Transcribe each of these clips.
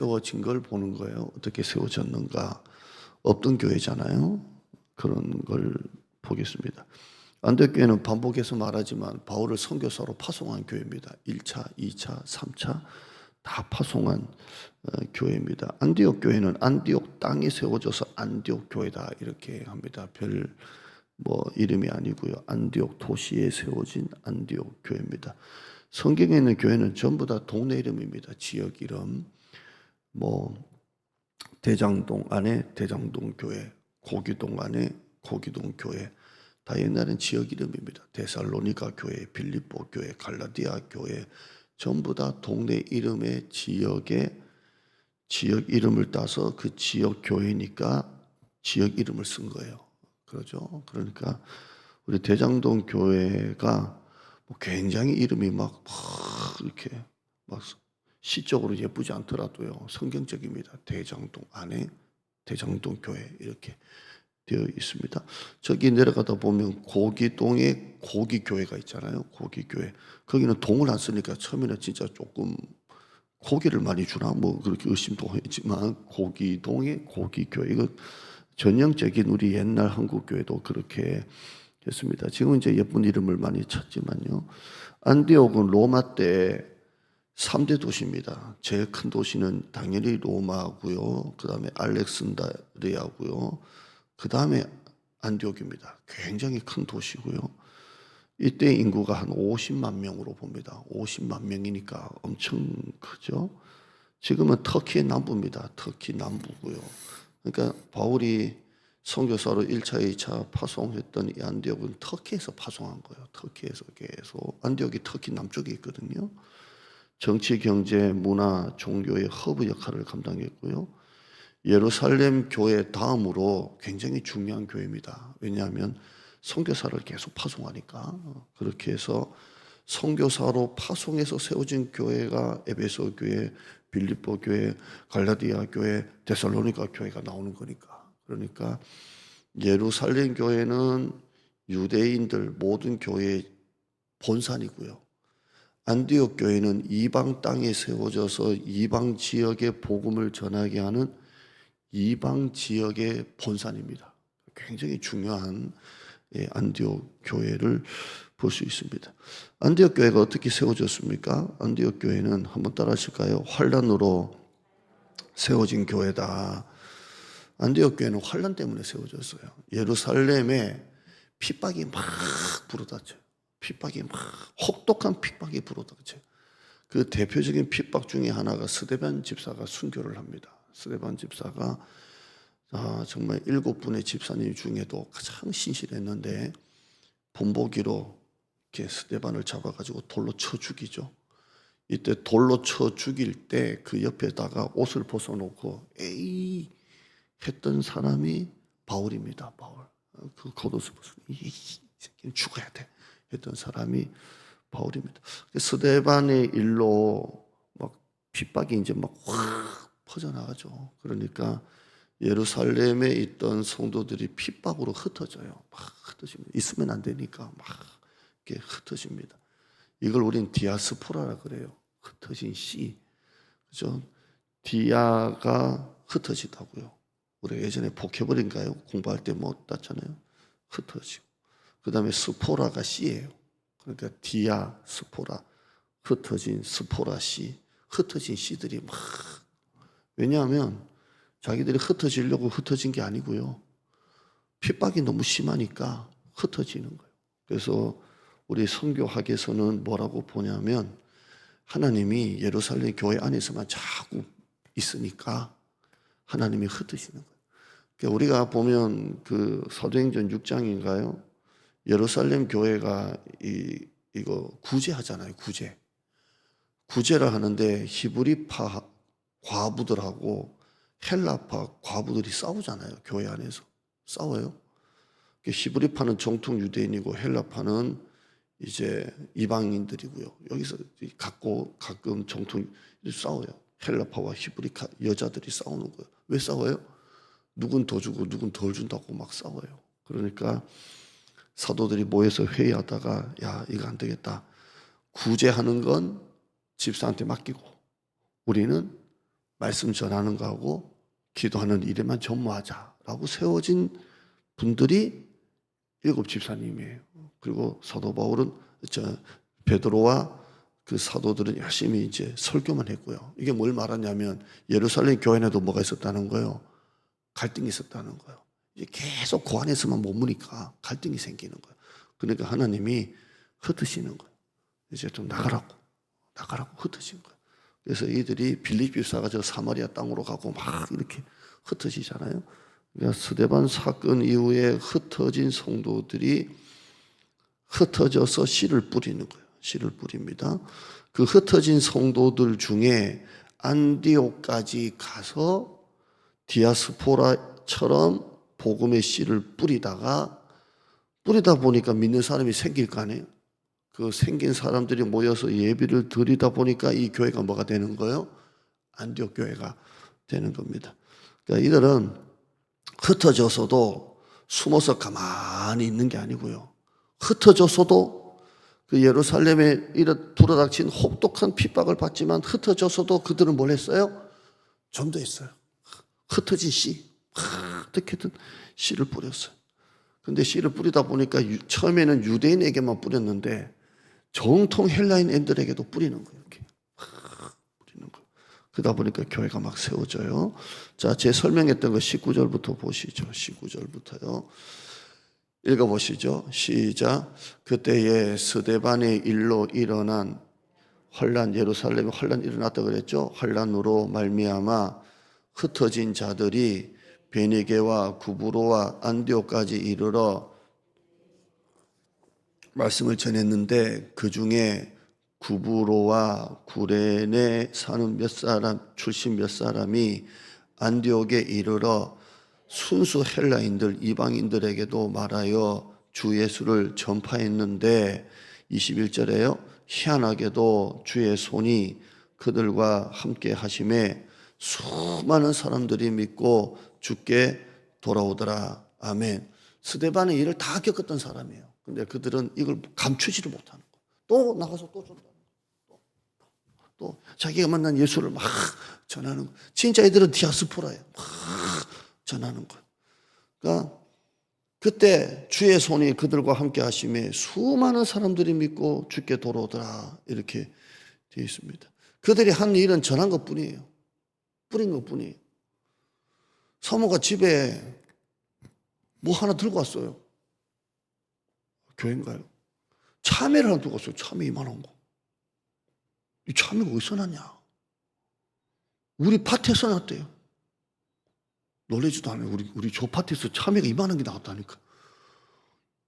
세워진 걸 보는 거예요. 어떻게 세워졌는가. 없던 교회잖아요. 그런 걸 보겠습니다. 안디옥 교회는 반복해서 말하지만 바울을 선교사로 파송한 교회입니다. 1차, 2차, 3차 다 파송한 교회입니다. 안디옥 교회는 안디옥 땅에 세워져서 안디옥 교회다 이렇게 합니다. 별 이름이 아니고요. 안디옥 도시에 세워진 안디옥 교회입니다. 성경에 있는 교회는 전부 다 동네 이름입니다. 지역 이름. 대장동 안에 대장동 교회, 고기동 안에 고기동 교회. 다 옛날엔 지역 이름입니다. 데살로니가 교회, 빌립보 교회, 갈라디아 교회. 전부 다 동네 이름의 지역 이름을 따서 그 지역 교회니까 지역 이름을 쓴 거예요. 그러죠. 그러니까 우리 대장동 교회가 굉장히 이름이 막 이렇게 막 시적으로 예쁘지 않더라도요. 성경적입니다. 대장동 안에 대장동 교회 이렇게 되어 있습니다. 저기 내려가다 보면 고기동에 고기교회가 있잖아요. 고기교회. 거기는 동을 안 쓰니까 처음에는 진짜 조금 고기를 많이 주나 그렇게 의심도 했지만 고기동에 고기교회 이거 전형적인 우리 옛날 한국 교회도 그렇게 했습니다. 지금 이제 예쁜 이름을 많이 찾지만요. 안디옥은 로마 때 3대 도시입니다. 제일 큰 도시는 당연히 로마고요. 그 다음에 알렉산드리아고요. 그 다음에 안디옥입니다. 굉장히 큰 도시고요. 이때 인구가 한 50만 명으로 봅니다. 50만 명이니까 엄청 크죠. 지금은 터키의 남부입니다. 터키 남부고요. 그러니까 바울이 선교사로 1차, 2차 파송했던 이 안디옥은 터키에서 파송한 거예요. 터키에서 계속. 안디옥이 터키 남쪽에 있거든요. 정치, 경제, 문화, 종교의 허브 역할을 감당했고요. 예루살렘 교회 다음으로 굉장히 중요한 교회입니다. 왜냐하면 선교사를 계속 파송하니까. 그렇게 해서 선교사로 파송해서 세워진 교회가 에베소 교회, 빌립보 교회, 갈라디아 교회, 데살로니가 교회가 나오는 거니까. 그러니까 예루살렘 교회는 유대인들 모든 교회의 본산이고요. 안디옥 교회는 이방 땅에 세워져서 이방 지역의 복음을 전하게 하는 이방 지역의 본산입니다. 굉장히 중요한 안디옥 교회를 볼 수 있습니다. 안디옥 교회가 어떻게 세워졌습니까? 안디옥 교회는 한번 따라 하실까요? 환란으로 세워진 교회다. 안디옥 교회는 환란 때문에 세워졌어요. 예루살렘에 핍박이 막 불어닥쳐요. 핍박이 막 혹독한 핍박이 불어닥쳐요. 그 대표적인 핍박 중에 하나가 스데반 집사가 순교를 합니다. 스데반 집사가 정말 7분의 집사님 중에도 가장 신실했는데 본보기로 이렇게 스데반을 잡아가지고 돌로 쳐 죽이죠. 이때 돌로 쳐 죽일 때 그 옆에다가 옷을 벗어놓고 에이 했던 사람이 바울입니다. 바울. 그 겉옷을 벗어 이 새끼는 죽어야 돼 했던 사람이 바울입니다. 스데반의 일로 막 핍박이 이제 막 확 퍼져나가죠. 그러니까 예루살렘에 있던 성도들이 핍박으로 흩어져요. 막 흩어집니다. 있으면 안 되니까 막 이렇게 흩어집니다. 이걸 우린 디아스포라라 그래요. 흩어진 씨. 그죠? 디아가 흩어지다고요. 우리 예전에 보케버린가요? 공부할 때 못 땄잖아요. 흩어지고. 그 다음에 스포라가 씨예요. 그러니까 디아, 스포라. 흩어진 스포라 씨. 흩어진 씨들이 막. 왜냐하면 자기들이 흩어지려고 흩어진 게 아니고요. 핍박이 너무 심하니까 흩어지는 거예요. 그래서 우리 선교학에서는 뭐라고 보냐면 하나님이 예루살렘 교회 안에서만 자꾸 있으니까 하나님이 흩으시는 거예요. 그러니까 우리가 보면 그 사도행전 6장인가요? 예루살렘 교회가 이거 구제하잖아요. 구제를 하는데 히브리파 과부들하고 헬라파 과부들이 싸우잖아요. 교회 안에서 싸워요. 히브리파는 정통 유대인이고 헬라파는 이제 이방인들이고요. 여기서 가끔 정통 싸워요. 헬라파와 히브리파 여자들이 싸우는 거예요. 왜 싸워요? 누군 더 주고 누군 덜 준다고 막 싸워요. 그러니까 사도들이 모여서 회의하다가 야 이거 안 되겠다. 구제하는 건 집사한테 맡기고 우리는 말씀 전하는 거하고 기도하는 일에만 전무하자라고 세워진 분들이 7 집사님이에요. 그리고 사도 바울은 베드로와 그 사도들은 열심히 이제 설교만 했고요. 이게 뭘 말하냐면 예루살렘 교회에도 뭐가 있었다는 거예요. 갈등이 있었다는 거예요. 이제 계속 그 안에서만 머무니까 갈등이 생기는 거예요. 그러니까 하나님이 흩으시는 거예요. 이제 좀 나가라고 흩으신 거예요. 그래서 이들이 빌립비사가 저 사마리아 땅으로 가고 막 이렇게 흩어지잖아요. 그러니까 스데반 사건 이후에 흩어진 성도들이 흩어져서 씨를 뿌리는 거예요. 씨를 뿌립니다. 그 흩어진 성도들 중에 안디옥까지 가서 디아스포라처럼 복음의 씨를 뿌리다 보니까 믿는 사람이 생길 거 아니에요. 그 생긴 사람들이 모여서 예비를 드리다 보니까 이 교회가 뭐가 되는 거예요? 안디옥 교회가 되는 겁니다. 그러니까 이들은 흩어져서도 숨어서 가만히 있는 게 아니고요. 흩어져서도 그 예루살렘에 불어닥친 혹독한 핍박을 받지만 흩어져서도 그들은 뭘 했어요? 전도했어요. 흩어진 씨, 어떻게든 씨를 뿌렸어요. 근데 씨를 뿌리다 보니까 처음에는 유대인에게만 뿌렸는데 정통 헬라인들에게도 뿌리는 거예요. 이렇게 뿌리는 거. 그러다 보니까 교회가 막 세워져요. 자, 제 설명했던 거 19절부터 보시죠. 19절부터요. 읽어보시죠. 시작. 그때에 스데반의 일로 일어난 환란, 예루살렘에 환란이 일어났다 그랬죠. 환란으로 말미암아 흩어진 자들이 베니게와 구브로와 안디옥까지 이르러 말씀을 전했는데 그 중에 구브로와 구레네 사는 출신 몇 사람이 안디옥에 이르러 순수 헬라인들 이방인들에게도 말하여 주 예수를 전파했는데 21절에요. 희한하게도 주의 손이 그들과 함께 하심에 수많은 사람들이 믿고 주께 돌아오더라. 아멘. 스데반의 일을 다 겪었던 사람이에요. 근데 그들은 이걸 감추지를 못하는 거예요. 또 나가서 또 전도하는 거예요. 또 자기가 만난 예수를 막 전하는 거예요. 진짜 애들은 디아스포라예요. 막 전하는 거예요. 그러니까 그때 주의 손이 그들과 함께 하심에 수많은 사람들이 믿고 주께 돌아오더라. 이렇게 되어 있습니다. 그들이 한 일은 전한 것뿐이에요. 뿌린 것뿐이에요. 사모가 집에 뭐 하나 들고 왔어요. 교회인가요? 참외를 하나 들고 왔어요. 참외 이만한 거. 이 참외가 어디서 났냐? 우리 밭에서 났대요. 놀라지도 않아요. 우리 저 밭에서 참외가 이만한 게 나왔다니까.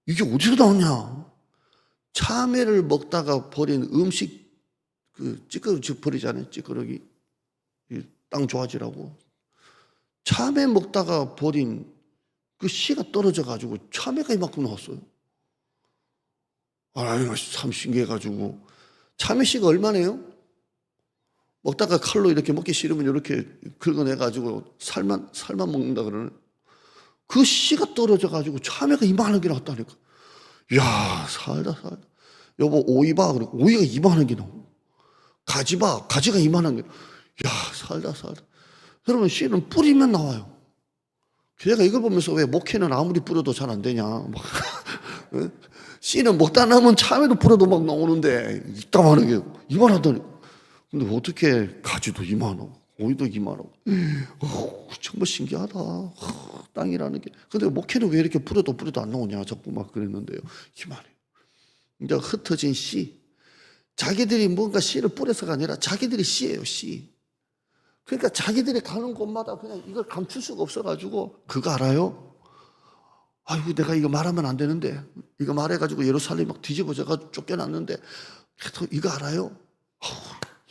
이게 어디서 나왔냐? 참외를 먹다가 버린 음식, 그 찌꺼기 버리잖아요. 찌꺼기. 땅 좋아지라고. 참외 먹다가 버린 그 씨가 떨어져가지고 참외가 이만큼 나왔어요. 아유, 참 신기해가지고. 참외 씨가 얼마네요? 먹다가 칼로 이렇게 먹기 싫으면 이렇게 긁어내가지고 살만 먹는다 그러네. 그 씨가 떨어져가지고 참외가 이만하게 나왔다니까. 이야, 살다. 여보, 오이 봐. 그래. 오이가 이만하게 나오고. 가지 봐. 가지가 이만한 게. 이야, 살다. 여러분, 씨는 뿌리면 나와요. 제가 이걸 보면서 왜 목회는 아무리 뿌려도 잘 안 되냐. 씨는 먹다 남은 참외도 뿌려도 막 나오는데, 이따만한 게 이만하다니까. 근데 어떻게 가지도 이만하고 오이도 이만하고 정말 신기하다. 땅이라는 게. 근데 목회는 왜 이렇게 뿌려도 안 나오냐 자꾸 막 그랬는데요. 이만해요. 이제 흩어진 씨. 자기들이 뭔가 씨를 뿌려서가 아니라 자기들이 씨예요. 씨. 그러니까 자기들이 가는 곳마다 그냥 이걸 감출 수가 없어가지고 그거 알아요? 아이고 내가 이거 말하면 안 되는데 이거 말해가지고 예루살렘 막 뒤집어져가지고 쫓겨났는데 이거 알아요?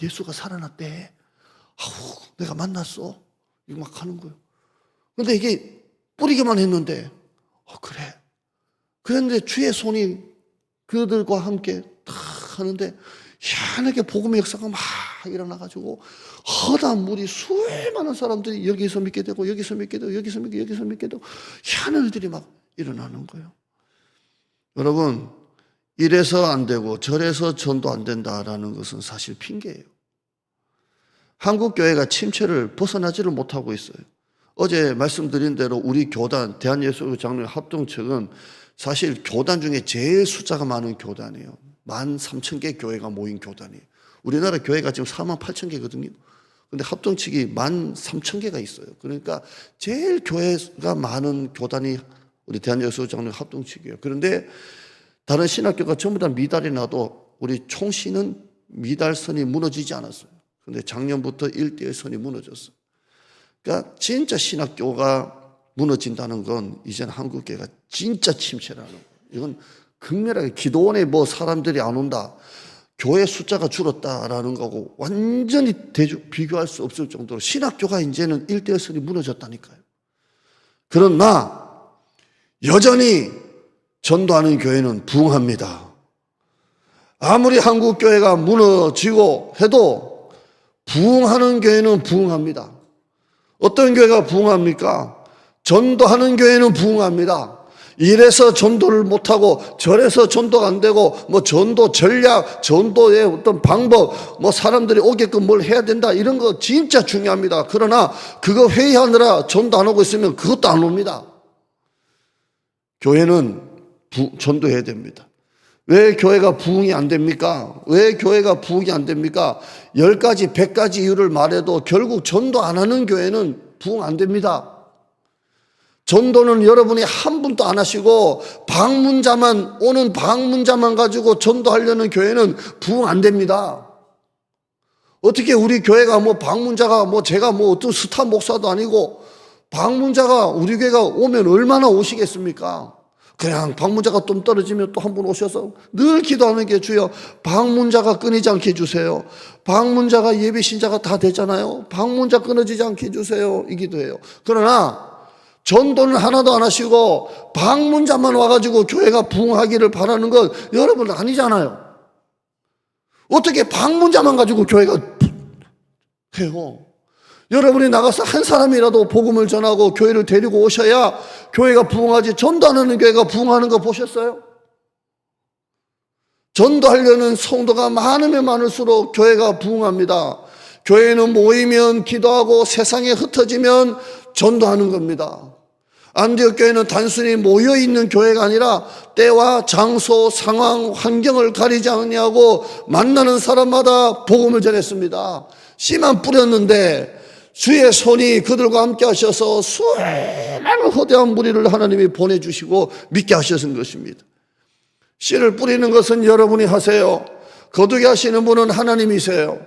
예수가 살아났대. 내가 만났어. 이거 막 하는 거예요. 근데 이게 뿌리기만 했는데, 그래. 그런데 주의 손이 그들과 함께 다 하는데, 희한하게 복음의 역사가 막 일어나가지고, 허다한 물이 수많은 사람들이 여기서 믿게 되고, 여기서 믿게 되고, 여기서 믿게 되고, 희한한 일들이 막 일어나는 거예요. 여러분, 이래서 안 되고, 저래서 전도 안 된다라는 것은 사실 핑계예요. 한국 교회가 침체를 벗어나지를 못하고 있어요. 어제 말씀드린 대로 우리 교단 대한예수교 장로회 합동측은 사실 교단 중에 제일 숫자가 많은 교단이에요. 13,000개 교회가 모인 교단이에요. 우리나라 교회가 지금 48,000개거든요. 근데 합동측이 13,000개가 있어요. 그러니까 제일 교회가 많은 교단이 우리 대한예수교 장로회 합동측이에요. 그런데 다른 신학교가 전부 다 미달이 나도 우리 총신은 미달선이 무너지지 않았어요. 근데 작년부터 일대일선이 무너졌어요. 그러니까 진짜 신학교가 무너진다는 건 이제는 한국교회가 진짜 침체라는 거예요. 이건 극렬하게 기도원에 뭐 사람들이 안 온다, 교회 숫자가 줄었다라는 거고 완전히 비교할 수 없을 정도로 신학교가 이제는 일대일선이 무너졌다니까요. 그러나 여전히 전도하는 교회는 부흥합니다. 아무리 한국교회가 무너지고 해도 부흥하는 교회는 부흥합니다. 어떤 교회가 부흥합니까? 전도하는 교회는 부흥합니다. 이래서 전도를 못하고 저래서 전도가 안 되고 뭐 전도 전략, 전도의 어떤 방법, 뭐 사람들이 오게끔 뭘 해야 된다, 이런 거 진짜 중요합니다. 그러나 그거 회의하느라 전도 안 하고 있으면 그것도 안 옵니다. 교회는 전도해야 됩니다. 왜 교회가 부흥이 안 됩니까? 왜 교회가 부흥이 안 됩니까? 10가지, 100가지 이유를 말해도 결국 전도 안 하는 교회는 부흥 안 됩니다. 전도는 여러분이 한 분도 안 하시고 오는 방문자만 가지고 전도하려는 교회는 부흥 안 됩니다. 어떻게 우리 교회가 뭐 방문자가 뭐 제가 뭐 어떤 스타 목사도 아니고 방문자가 우리 교회가 오면 얼마나 오시겠습니까? 그냥 방문자가 좀 떨어지면 또 한 분 오셔서 늘 기도하는 게 주여 방문자가 끊이지 않게 해주세요. 방문자가 예비신자가 다 됐잖아요. 방문자 끊어지지 않게 해주세요. 이 기도해요. 그러나 전도는 하나도 안 하시고 방문자만 와가지고 교회가 부흥하기를 바라는 건 여러분 아니잖아요. 어떻게 방문자만 가지고 교회가 해요? 여러분이 나가서 한 사람이라도 복음을 전하고 교회를 데리고 오셔야 교회가 부흥하지, 전도 안 하는 교회가 부흥하는 거 보셨어요? 전도하려는 성도가 많으면 많을수록 교회가 부흥합니다. 교회는 모이면 기도하고 세상에 흩어지면 전도하는 겁니다. 안디옥 교회는 단순히 모여있는 교회가 아니라 때와 장소, 상황, 환경을 가리지 않냐고 만나는 사람마다 복음을 전했습니다. 씨만 뿌렸는데 주의 손이 그들과 함께 하셔서 수많은 거대한 무리를 하나님이 보내주시고 믿게 하셨은 것입니다. 씨를 뿌리는 것은 여러분이 하세요. 거두게 하시는 분은 하나님이세요.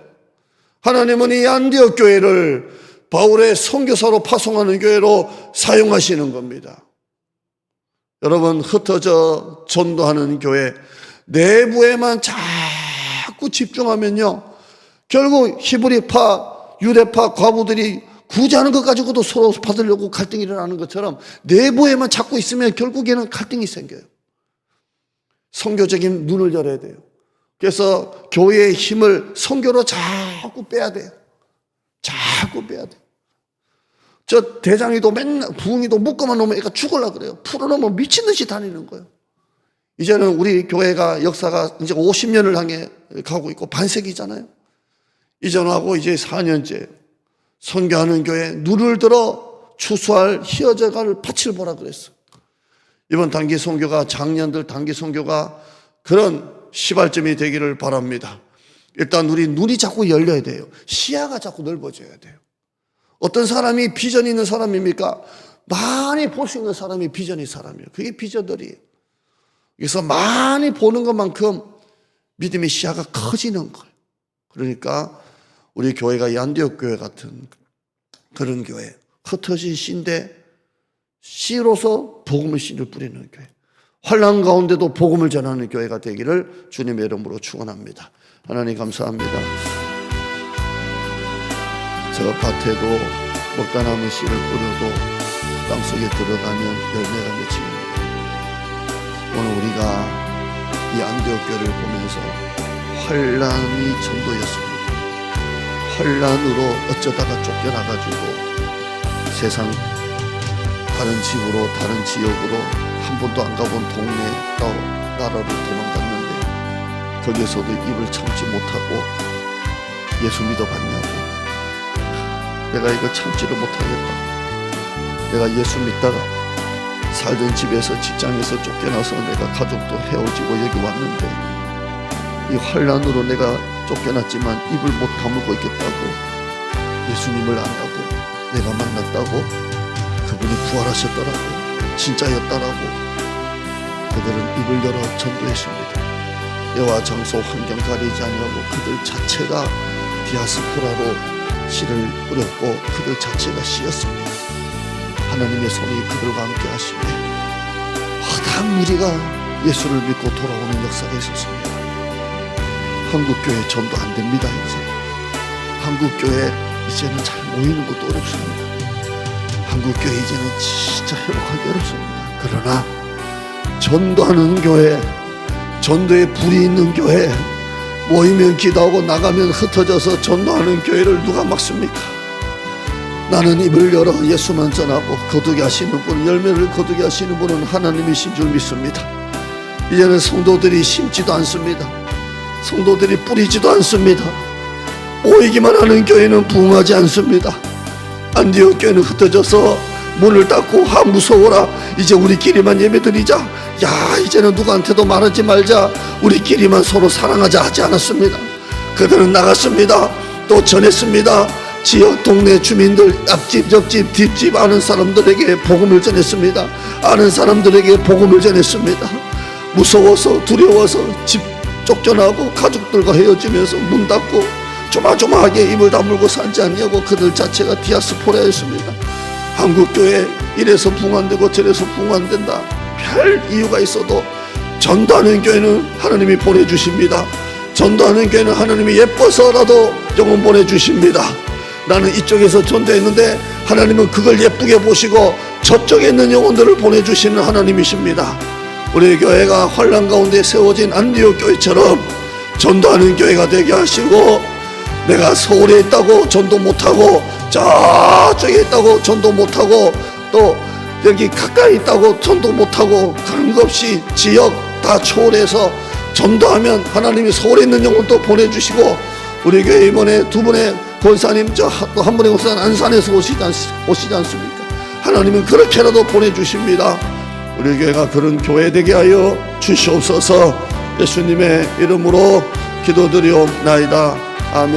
하나님은 이 안디옥 교회를 바울의 선교사로 파송하는 교회로 사용하시는 겁니다. 여러분, 흩어져 전도하는 교회 내부에만 자꾸 집중하면요, 결국 히브리파, 유대파 과부들이 구제하는 것 가지고도 서로 받으려고 갈등이 일어나는 것처럼 내부에만 자꾸 있으면 결국에는 갈등이 생겨요. 선교적인 눈을 열어야 돼요. 그래서 교회의 힘을 선교로 자꾸 빼야 돼요. 자꾸 빼야 돼요. 저 대장이도 맨날 부흥이도 묶어만 놓으면 애가 죽으려고 그래요. 풀어놓으면 미친 듯이 다니는 거예요. 이제는 우리 교회가 역사가 이제 50년을 향해 가고 있고 반세기잖아요. 이전하고 이제 4년째 선교하는 교회 눈을 들어 추수할 희어져갈 밭을 보라 그랬어. 이번 단기 선교가, 작년들 단기 선교가 그런 시발점이 되기를 바랍니다. 일단 우리 눈이 자꾸 열려야 돼요. 시야가 자꾸 넓어져야 돼요. 어떤 사람이 비전 있는 사람입니까? 많이 볼 수 있는 사람이 비전이 사람이에요. 그게 비전들이에요. 그래서 많이 보는 것만큼 믿음의 시야가 커지는 거예요. 그러니까 우리 교회가 안디옥 교회 같은 그런 교회, 흩어진 씨인데 씨로서 복음의 씨를 뿌리는 교회, 환난 가운데도 복음을 전하는 교회가 되기를 주님의 이름으로 축원합니다. 하나님 감사합니다. 저 밭에도 먹다 남은 씨를 뿌려도 땅속에 들어가면 열매가 맺힙니다. 오늘 우리가 이 안디옥 교회를 보면서 환난이 전도였습니다. 환난으로 어쩌다가 쫓겨나가지고 세상 다른 집으로, 다른 지역으로 한 번도 안 가본 동네 나라로 도망갔는데 거기에서도 입을 참지 못하고 예수 믿어봤냐고, 내가 이거 참지를 못하겠다. 내가 예수 믿다가 살던 집에서 직장에서 쫓겨나서 내가 가족도 헤어지고 여기 왔는데 이 환난으로 내가 쫓겨났지만 입을 못 다물고 있겠다고 예수님을 안다고 내가 만났다고 그분이 부활하셨더라고 진짜였다라고 그들은 입을 열어 전도했습니다. 때와 장소 환경 가리지 아니하고 그들 자체가 디아스포라로 씨를 뿌렸고 그들 자체가 씨였습니다. 하나님의 손이 그들과 함께 하시며 허다한 무리가 예수를 믿고 돌아오는 역사가 있었습니다. 한국교회 전도 안 됩니다. 이제 한국교회 이제는 잘 모이는 것도 어렵습니다. 한국교회 이제는 진짜 회복하기 어렵습니다. 그러나 전도하는 교회, 전도에 불이 있는 교회, 모이면 기도하고 나가면 흩어져서 전도하는 교회를 누가 막습니까? 나는 입을 열어 예수만 전하고 거두게 하시는 분, 열매를 거두게 하시는 분은 하나님이신 줄 믿습니다. 이제는 성도들이 심지도 않습니다. 성도들이 뿌리지도 않습니다. 모이기만 하는 교회는 부흥하지 않습니다. 안디옥 교회는 흩어져서 문을 닫고 무서워라 이제 우리끼리만 예배드리자, 야 이제는 누구한테도 말하지 말자, 우리끼리만 서로 사랑하자 하지 않았습니다. 그들은 나갔습니다. 또 전했습니다. 지역 동네 주민들 앞집 옆집 뒷집 아는 사람들에게 복음을 전했습니다. 아는 사람들에게 복음을 전했습니다. 무서워서 두려워서 집 쫓겨나고 가족들과 헤어지면서 문 닫고 조마조마하게 입을 다물고 살지 않냐고 그들 자체가 디아스포라였습니다. 한국교회 이래서 부흥 안 되고 저래서 부흥 안 된다 별 이유가 있어도 전도하는 교회는 하나님이 보내주십니다. 전도하는 교회는 하나님이 예뻐서라도 영혼 보내주십니다. 나는 이쪽에서 전도했는데 하나님은 그걸 예쁘게 보시고 저쪽에 있는 영혼들을 보내주시는 하나님이십니다. 우리 교회가 환난 가운데 세워진 안디옥 교회처럼 전도하는 교회가 되게 하시고, 내가 서울에 있다고 전도 못하고 저쪽에 있다고 전도 못하고 또 여기 가까이 있다고 전도 못하고 그런 것 없이 지역 다 초월해서 전도하면 하나님이 서울에 있는 영혼도 보내주시고, 우리 교회 이번에 두 분의 권사님 또 한 분의 권사는 안산에서 오시지 않습니까? 하나님은 그렇게라도 보내주십니다. 우리 교회가 그런 교회 되게 하여 주시옵소서. 예수님의 이름으로 기도드리옵나이다. 아멘.